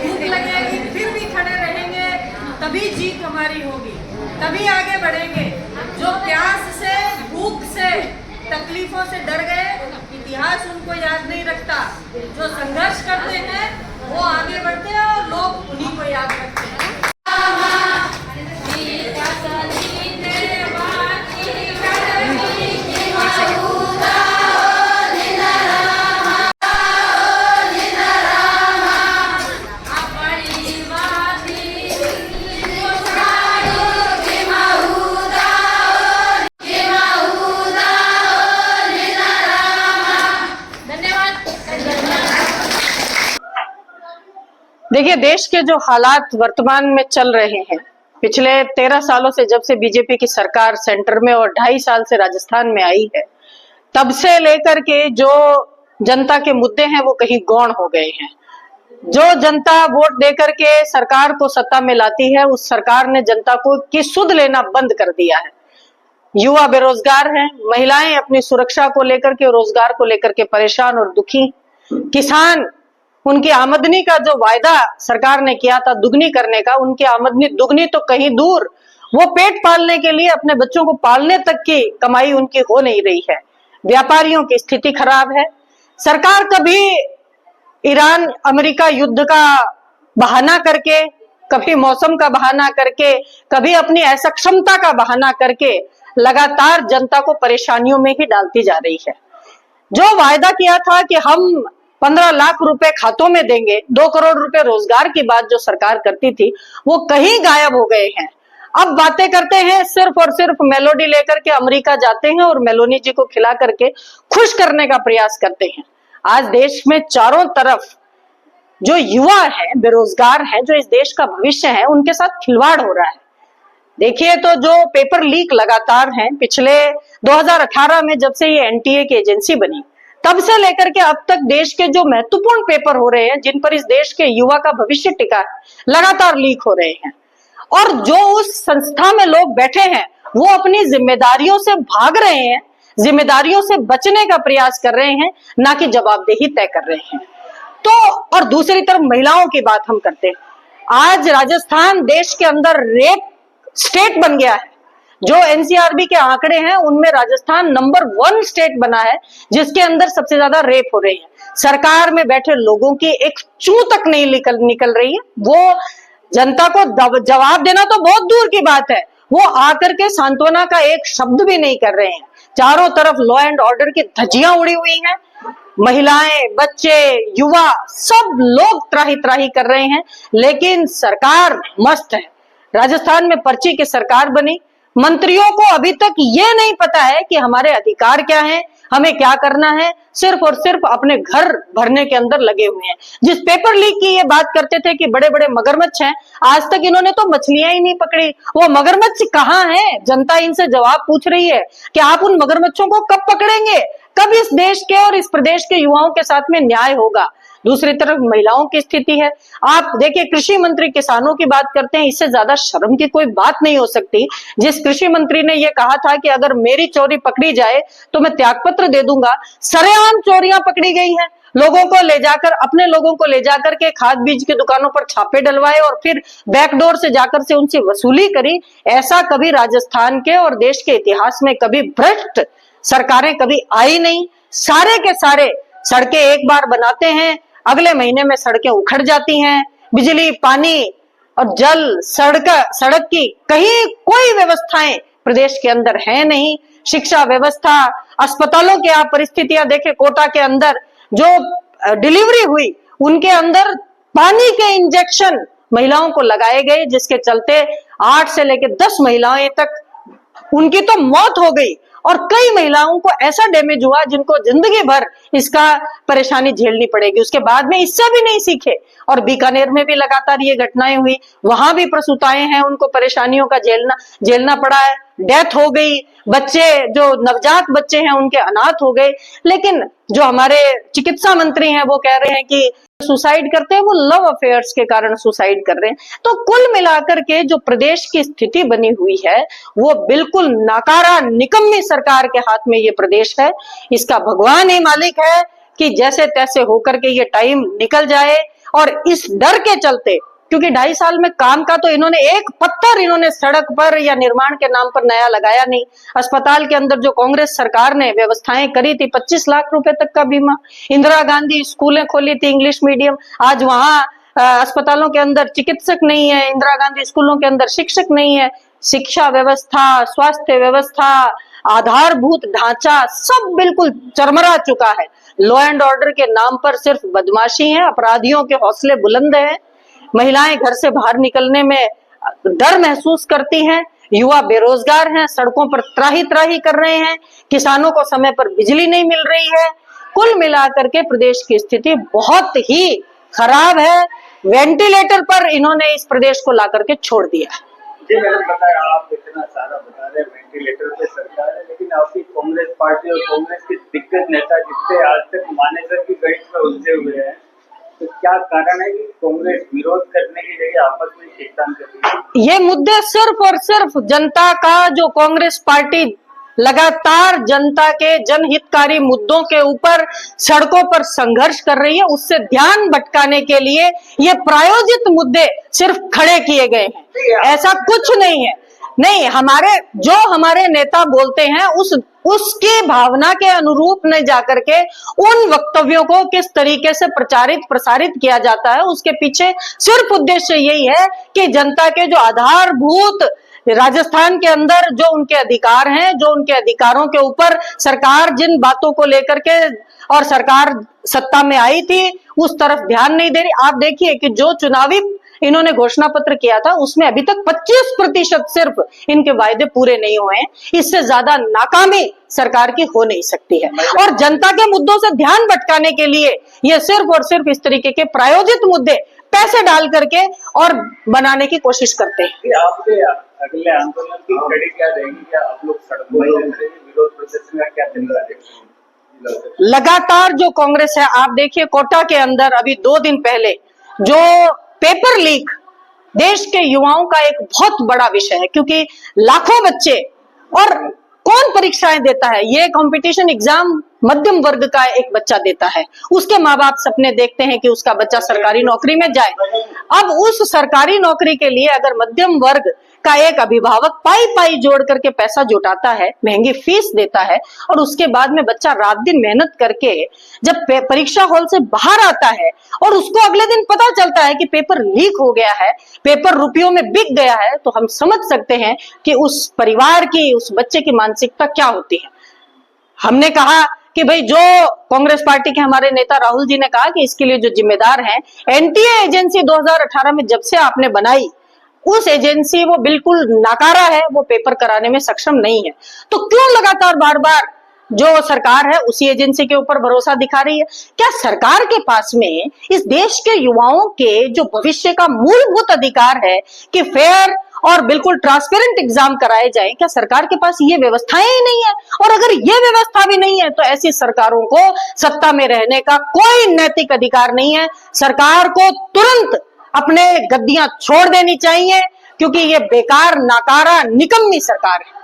भूख लगेगी फिर भी खड़े रहेंगे, तभी जीत हमारी होगी, तभी आगे बढ़ेंगे। जो प्यास से, भूख से, तकलीफों से डर गए, इतिहास उनको याद नहीं रखता। जो संघर्ष करते हैं वो आगे बढ़ते हैं और लोग उन्हीं को याद रखते हैं। देखिए, देश के जो हालात वर्तमान में चल रहे हैं, पिछले 13 सालों से जब से बीजेपी की सरकार सेंटर में और 2.5 साल से राजस्थान में आई है, तब से लेकर के जो जनता के मुद्दे हैं वो कहीं गौण हो गए हैं। जो जनता वोट देकर के सरकार को सत्ता में लाती है, उस सरकार ने जनता को की सुध लेना बंद कर दिया है। युवा बेरोजगार हैं, महिलाएं अपनी सुरक्षा को लेकर के, रोजगार को लेकर के परेशान और दुखी, किसान उनकी आमदनी का जो वायदा सरकार ने किया था दुगनी करने का, उनकी आमदनी दुगनी तो कहीं दूर, वो पेट पालने के लिए, अपने बच्चों को पालने तक की कमाई उनकी हो नहीं रही है। व्यापारियों की स्थिति खराब है। सरकार कभी ईरान अमेरिका युद्ध का बहाना करके, कभी मौसम का बहाना करके, कभी अपनी असक्षमता का बहाना करके लगातार जनता को परेशानियों में ही डालती जा रही है। जो वायदा किया था कि हम 15 लाख रुपए खातों में देंगे, 2 करोड़ रुपए रोजगार की बात जो सरकार करती थी, वो कहीं गायब हो गए हैं। अब बातें करते हैं, सिर्फ और सिर्फ मेलोडी लेकर के अमेरिका जाते हैं और मेलोनी जी को खिला करके खुश करने का प्रयास करते हैं। आज देश में चारों तरफ जो युवा है, बेरोजगार है, जो इस देश का भविष्य है, उनके साथ खिलवाड़ हो रहा है। देखिए तो जो पेपर लीक लगातार हैं, पिछले 2018 में जब से ये एनटीए की एजेंसी बनी, तब से लेकर के अब तक देश के जो महत्वपूर्ण पेपर हो रहे हैं, जिन पर इस देश के युवा का भविष्य टिका है, लगातार लीक हो रहे हैं। और जो उस संस्था में लोग बैठे हैं, वो अपनी जिम्मेदारियों से भाग रहे हैं, जिम्मेदारियों से बचने का प्रयास कर रहे हैं, ना कि जवाबदेही तय कर रहे हैं। तो और दूसरी तरफ महिलाओं की बात हम करते हैं। आज राजस्थान देश के अंदर रेप स्टेट बन गया है। जो एनसीआरबी के आंकड़े हैं, उनमें राजस्थान नंबर 1 स्टेट बना है, जिसके अंदर सबसे ज्यादा रेप हो रही है। सरकार में बैठे लोगों की एक चूं तक नहीं निकल रही है। वो जनता को जवाब देना तो बहुत दूर की बात है, वो आकर के सांत्वना का एक शब्द भी नहीं कर रहे हैं। चारों तरफ लॉ एंड ऑर्डर की धज्जियां उड़ी हुई हैं। महिलाएं, बच्चे, युवा, सब लोग त्राही त्राही कर रहे हैं, लेकिन सरकार मस्त है। राजस्थान में पर्ची की सरकार बनी, मंत्रियों को अभी तक ये नहीं पता है कि हमारे अधिकार क्या हैं, हमें क्या करना है, सिर्फ और सिर्फ अपने घर भरने के अंदर लगे हुए हैं। जिस पेपर लीक की ये बात करते थे कि बड़े बड़े मगरमच्छ हैं, आज तक इन्होंने तो मछलियां ही नहीं पकड़ी। वो मगरमच्छ कहाँ हैं? जनता इनसे जवाब पूछ रही है कि आप उन मगरमच्छों को कब पकड़ेंगे, कब इस देश के और इस प्रदेश के युवाओं के साथ में न्याय होगा। दूसरी तरफ महिलाओं की स्थिति है। आप देखिए, कृषि मंत्री किसानों की बात करते हैं, इससे ज्यादा शर्म की कोई बात नहीं हो सकती। जिस कृषि मंत्री ने यह कहा था कि अगर मेरी चोरी पकड़ी जाए तो मैं त्यागपत्र दे दूंगा, सरेआम चोरियां पकड़ी गई हैं। लोगों को ले जाकर, अपने लोगों को ले जाकर के खाद बीज की दुकानों पर छापे डलवाए और फिर बैकडोर से जाकर से उनसे वसूली करी। ऐसा कभी राजस्थान के और देश के इतिहास में कभी भ्रष्ट सरकारें कभी आई नहीं। सारे के सारे सड़कें एक बार बनाते हैं, अगले महीने में सड़कें उखड़ जाती हैं। बिजली, पानी और जल, सड़क की कहीं कोई व्यवस्थाएं प्रदेश के अंदर है नहीं। शिक्षा व्यवस्था, अस्पतालों की आप परिस्थितियां देखें, कोटा के अंदर जो डिलीवरी हुई, उनके अंदर पानी के इंजेक्शन महिलाओं को लगाए गए, जिसके चलते 8 से लेकर 10 महिलाएं तक उनकी तो मौत हो गई और कई महिलाओं को ऐसा डैमेज हुआ जिनको जिंदगी भर इसका परेशानी झेलनी पड़ेगी। उसके बाद में इससे भी नहीं सीखे। और बीकानेर में भी लगातार ये घटनाएं हुई, वहां भी प्रसूताएं हैं, उनको परेशानियों का झेलना पड़ा है। डेथ हो गई, बच्चे जो नवजात बच्चे हैं उनके अनाथ हो गए। लेकिन जो हमारे चिकित्सा मंत्री हैं वो कह रहे हैं कि सुसाइड करते हैं वो लव अफेयर्स के कारण सुसाइड कर रहे हैं। तो कुल मिलाकर के जो प्रदेश की स्थिति बनी हुई है वो बिल्कुल नाकारा निकम्मी सरकार के हाथ में ये प्रदेश है। इसका भगवान ही मालिक है कि जैसे तैसे होकर के ये टाइम निकल जाए। और इस डर के चलते, क्योंकि 2.5 साल में काम का तो इन्होंने एक पत्थर इन्होंने सड़क पर या निर्माण के नाम पर नया लगाया नहीं। अस्पताल के अंदर जो कांग्रेस सरकार ने व्यवस्थाएं करी थी, 25 लाख रुपए तक का बीमा, इंदिरा गांधी स्कूलें खोली थी इंग्लिश मीडियम, आज वहां अस्पतालों के अंदर चिकित्सक नहीं है, इंदिरा गांधी स्कूलों के अंदर शिक्षक नहीं है। शिक्षा व्यवस्था, स्वास्थ्य व्यवस्था, आधारभूत ढांचा सब बिल्कुल चरमरा चुका है। लॉ एंड ऑर्डर के नाम पर सिर्फ बदमाशी है, अपराधियों के हौसले बुलंद हैं, महिलाएं घर से बाहर निकलने में डर महसूस करती हैं, युवा बेरोजगार हैं, सड़कों पर त्राही त्राही कर रहे हैं, किसानों को समय पर बिजली नहीं मिल रही है। कुल मिलाकर के प्रदेश की स्थिति बहुत ही खराब है। वेंटिलेटर पर इन्होंने इस प्रदेश को ला करके छोड़ दिया। जी मैडम, पता है आप इतना सारा बता रहे हैं वेंटिलेटर पे सरकार है, लेकिन आपकी कांग्रेस पार्टी और कांग्रेस के दिग्गज नेता जिससे आज तक मानेसर की गणित में उलझे हुए हैं, तो क्या कारण है कि कांग्रेस विरोध करने की जगह आपस में शेतान कर रही है? ये मुद्दे सिर्फ और सिर्फ जनता का, जो कांग्रेस पार्टी लगातार जनता के जनहितकारी मुद्दों के ऊपर सड़कों पर संघर्ष कर रही है, उससे ध्यान भटकाने के लिए ये प्रायोजित मुद्दे सिर्फ खड़े किए गए हैं। ऐसा कुछ नहीं है। नहीं, हमारे नेता बोलते हैं उसकी भावना के अनुरूप न जाकर के उन वक्तव्यों को किस तरीके से प्रसारित किया जाता है, उसके पीछे सिर्फ उद्देश्य यही है कि जनता के जो आधारभूत राजस्थान के अंदर जो उनके अधिकार हैं, जो उनके अधिकारों के ऊपर सरकार जिन बातों को लेकर के और सरकार सत्ता में आई थी उस तरफ ध्यान नहीं दे रही। आप देखिए कि जो चुनावी इन्होंने घोषणा पत्र किया था उसमें अभी तक 25% सिर्फ इनके वायदे पूरे नहीं हुए हैं। इससे ज्यादा नाकामी सरकार की हो नहीं सकती है। और जनता के मुद्दों से ध्यान भटकाने के लिए ये सिर्फ और सिर्फ इस तरीके के प्रायोजित मुद्दे पैसे डाल करके और बनाने की कोशिश करते हैं। आपके अगले आंदोलन की कड़ी क्या रहेगी? क्या आप लोग सड़कों पर विरोध प्रदर्शन का क्या तरीका देखेंगे? लगातार जो कांग्रेस है, आप देखिए कोटा के अंदर अभी 2 दिन पहले जो पेपर लीक देश के युवाओं का एक बहुत बड़ा विषय है, क्योंकि लाखों बच्चे, और कौन परीक्षाएं देता है? ये कंपटीशन एग्जाम मध्यम वर्ग का एक बच्चा देता है। उसके माँ बाप सपने देखते हैं कि उसका बच्चा सरकारी नौकरी में जाए। अब उस सरकारी नौकरी के लिए अगर मध्यम वर्ग का एक अभिभावक पाई जोड़ करके पैसा जुटाता है, महंगी फीस देता है, और उसके बाद में बच्चा रात दिन मेहनत करके जब परीक्षा हॉल से बाहर आता है और उसको अगले दिन पता चलता है कि पेपर लीक हो गया है, पेपर रुपयों में बिक गया है, तो हम समझ सकते हैं कि उस परिवार की, उस बच्चे की मानसिकता क्या होती है। हमने कहा कि भाई, जो कांग्रेस पार्टी के हमारे नेता राहुल जी ने कहा कि इसके लिए जो जिम्मेदार हैं, एनटीए एजेंसी 2018 में जब से आपने बनाई, उस एजेंसी वो बिल्कुल नाकारा है, वो पेपर कराने में सक्षम नहीं है। तो क्यों लगातार बार बार जो सरकार है उसी एजेंसी के ऊपर भरोसा दिखा रही है? क्या सरकार के पास में इस देश के युवाओं के जो भविष्य का मूलभूत अधिकार है कि फेयर और बिल्कुल ट्रांसपेरेंट एग्जाम कराए जाएं, क्या सरकार के पास ये व्यवस्थाएं ही नहीं है? और अगर ये व्यवस्था भी नहीं है तो ऐसी सरकारों को सत्ता में रहने का कोई नैतिक अधिकार नहीं है। सरकार को तुरंत अपने गद्दियां छोड़ देनी चाहिए, क्योंकि ये बेकार, नाकारा, निकम्मी सरकार है।